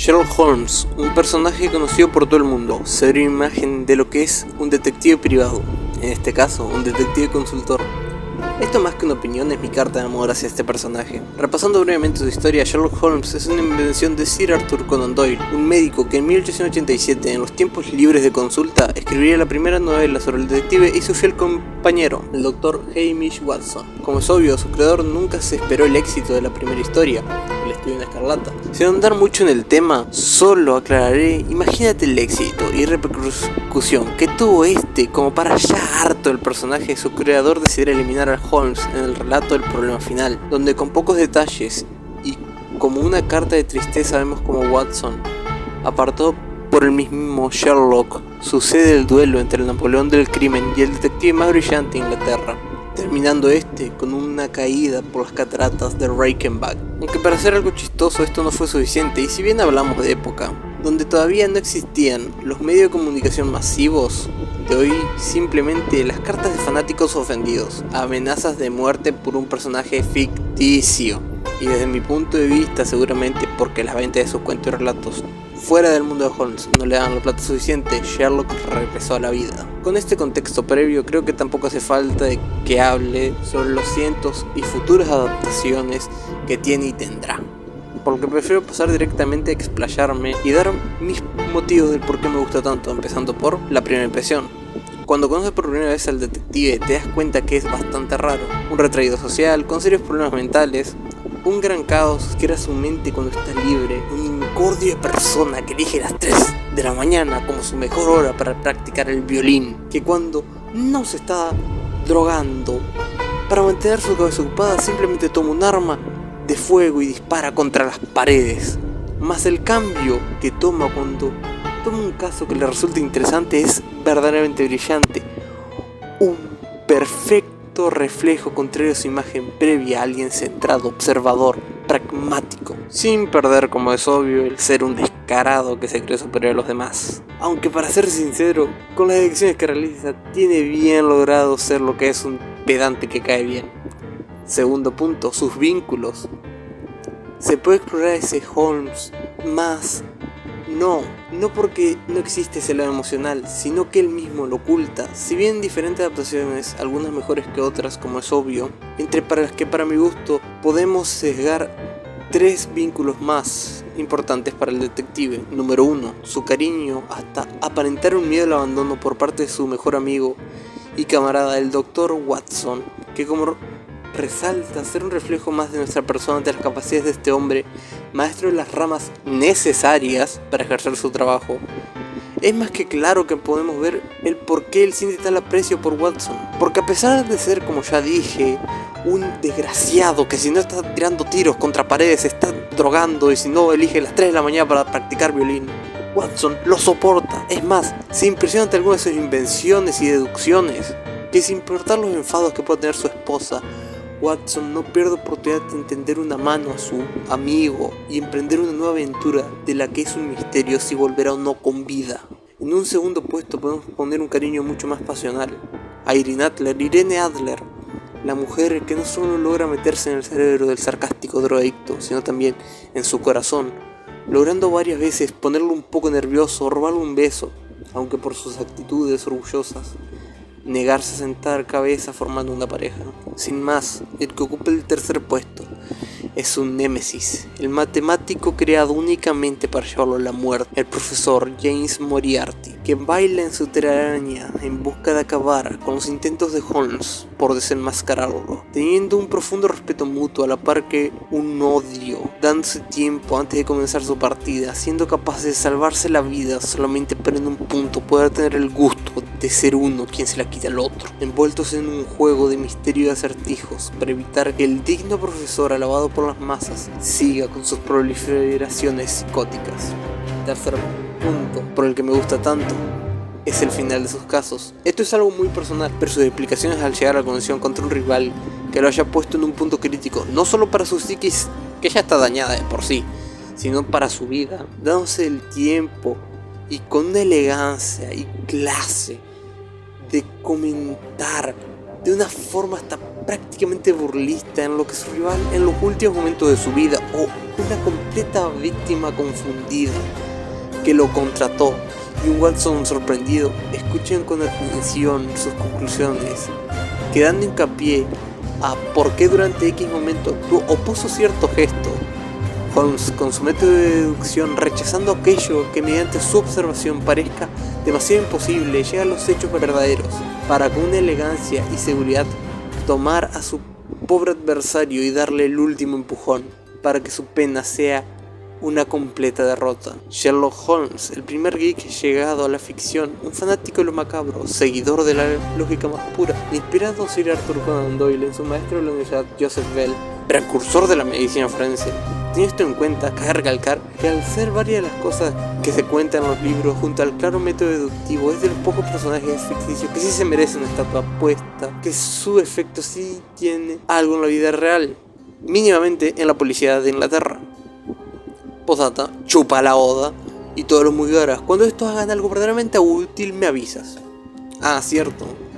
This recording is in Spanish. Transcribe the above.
Sherlock Holmes, un personaje conocido por todo el mundo, seria imagen de lo que es un detective privado, en este caso, un detective consultor. Esto más que una opinión es mi carta de amor hacia este personaje. Repasando brevemente su historia, Sherlock Holmes es una invención de Sir Arthur Conan Doyle, un médico que en 1887, en los tiempos libres de consulta, escribiría la primera novela sobre el detective y su fiel compañero, el Dr. Hamish Watson. Como es obvio, su creador nunca se esperó el éxito de la primera historia, El Estudio en Escarlata. Sin andar mucho en el tema, solo aclararé, imagínate el éxito y repercusión que tuvo como para ya harto el personaje, su creador decidiera eliminar a Holmes en el relato del problema final, donde con pocos detalles y como una carta de tristeza vemos como Watson, apartado por el mismo Sherlock, sucede el duelo entre el Napoleón del crimen y el detective más brillante de Inglaterra, terminando con una caída por las cataratas de Reichenbach. Aunque para hacer algo chistoso esto no fue suficiente, y si bien hablamos de época donde todavía no existían los medios de comunicación masivos de hoy, simplemente las cartas de fanáticos ofendidos, amenazas de muerte por un personaje ficticio, y desde mi punto de vista seguramente porque las ventas de sus cuentos y relatos fuera del mundo de Holmes no le daban la plata suficiente, Sherlock regresó a la vida. Con este contexto previo, creo que tampoco hace falta de que hable sobre los cientos y futuras adaptaciones que tiene y tendrá, porque prefiero pasar directamente a explayarme y dar mis motivos del por qué me gusta tanto, empezando por la primera impresión. Cuando conoces por primera vez al detective te das cuenta que es bastante raro, un retraído social, con serios problemas mentales, un gran caos que era su mente cuando está libre, un incordio de persona que elige las 3 de la mañana como su mejor hora para practicar el violín, que cuando no se está drogando, para mantener su cabeza ocupada simplemente toma un arma de fuego y dispara contra las paredes. Más el cambio que toma cuando toma un caso que le resulta interesante es verdaderamente brillante. Un perfecto reflejo contrario a su imagen previa a alguien centrado, observador, pragmático, sin perder, como es obvio, el ser un descarado que se cree superior a los demás. Aunque para ser sincero, con las elecciones que realiza, tiene bien logrado ser lo que es un pedante que cae bien. Segundo punto, sus vínculos. Se puede explorar ese Holmes más, no porque no existe ese lado emocional, sino que él mismo lo oculta. Si bien diferentes adaptaciones, algunas mejores que otras, como es obvio, para las que para mi gusto podemos sesgar 3 vínculos más importantes para el detective. Número 1, su cariño hasta aparentar un miedo al abandono por parte de su mejor amigo y camarada, el Dr. Watson, que como resalta ser un reflejo más de nuestra persona ante las capacidades de este hombre, maestro de las ramas necesarias para ejercer su trabajo. Es más que claro que podemos ver el por qué él siente tal aprecio por Watson, porque a pesar de ser, como ya dije, un desgraciado que si no está tirando tiros contra paredes se está drogando y si no elige las 3 de la mañana para practicar violín, Watson lo soporta. Es más, se impresiona ante algunas de sus invenciones y deducciones, que sin importar los enfados que pueda tener su esposa, Watson no pierde oportunidad de entender una mano a su amigo y emprender una nueva aventura de la que es un misterio si volverá o no con vida. En un segundo puesto podemos poner un cariño mucho más pasional a Irene Adler, la mujer que no solo logra meterse en el cerebro del sarcástico drogadicto, sino también en su corazón, logrando varias veces ponerlo un poco nervioso o robarle un beso, aunque por sus actitudes orgullosas negarse a sentar cabeza formando una pareja. Sin más, el que ocupa el tercer puesto es un némesis, el matemático creado únicamente para llevarlo a la muerte, el profesor James Moriarty, que baila en su telaraña en busca de acabar con los intentos de Holmes por desenmascararlo, teniendo un profundo respeto mutuo a la par que un odio, dándose tiempo antes de comenzar su partida, siendo capaz de salvarse la vida solamente para en un punto poder tener el gusto de ser uno quien se la quita al otro, envueltos en un juego de misterio y acertijos para evitar que el digno profesor alabado por las masas siga con sus proliferaciones psicóticas. Tercer punto por el que me gusta tanto es el final de sus casos. Esto es algo muy personal, pero sus explicaciones al llegar a la conexión contra un rival que lo haya puesto en un punto crítico, no solo para su psiquis, que ya está dañada de por sí, sino para su vida, dándose el tiempo y con una elegancia y clase de comentar de una forma hasta prácticamente burlista en lo que su rival en los últimos momentos de su vida, o una completa víctima confundida que lo contrató, y un Watson sorprendido. Escuchen con atención sus conclusiones, quedando hincapié a por qué durante X momento actuó o puso cierto gesto. Holmes, con su método de deducción, rechazando aquello que mediante su observación parezca demasiado imposible, llega a los hechos verdaderos, para con una elegancia y seguridad tomar a su pobre adversario y darle el último empujón, para que su pena sea una completa derrota. Sherlock Holmes, el primer geek llegado a la ficción, un fanático de lo macabro, seguidor de la lógica más pura, inspirado Sir Arthur Conan Doyle en su maestro de la universidad Joseph Bell, precursor de la medicina forense. Teniendo esto en cuenta, cabe recalcar que al ser varias de las cosas que se cuentan en los libros, junto al claro método deductivo, es de los pocos personajes ficticios que sí se merecen una estatua puesta, que su efecto sí tiene algo en la vida real, mínimamente en la policía de Inglaterra. Postdata, chupa la oda y todos los muy garas. Cuando estos hagan algo verdaderamente útil me avisas. Ah, cierto,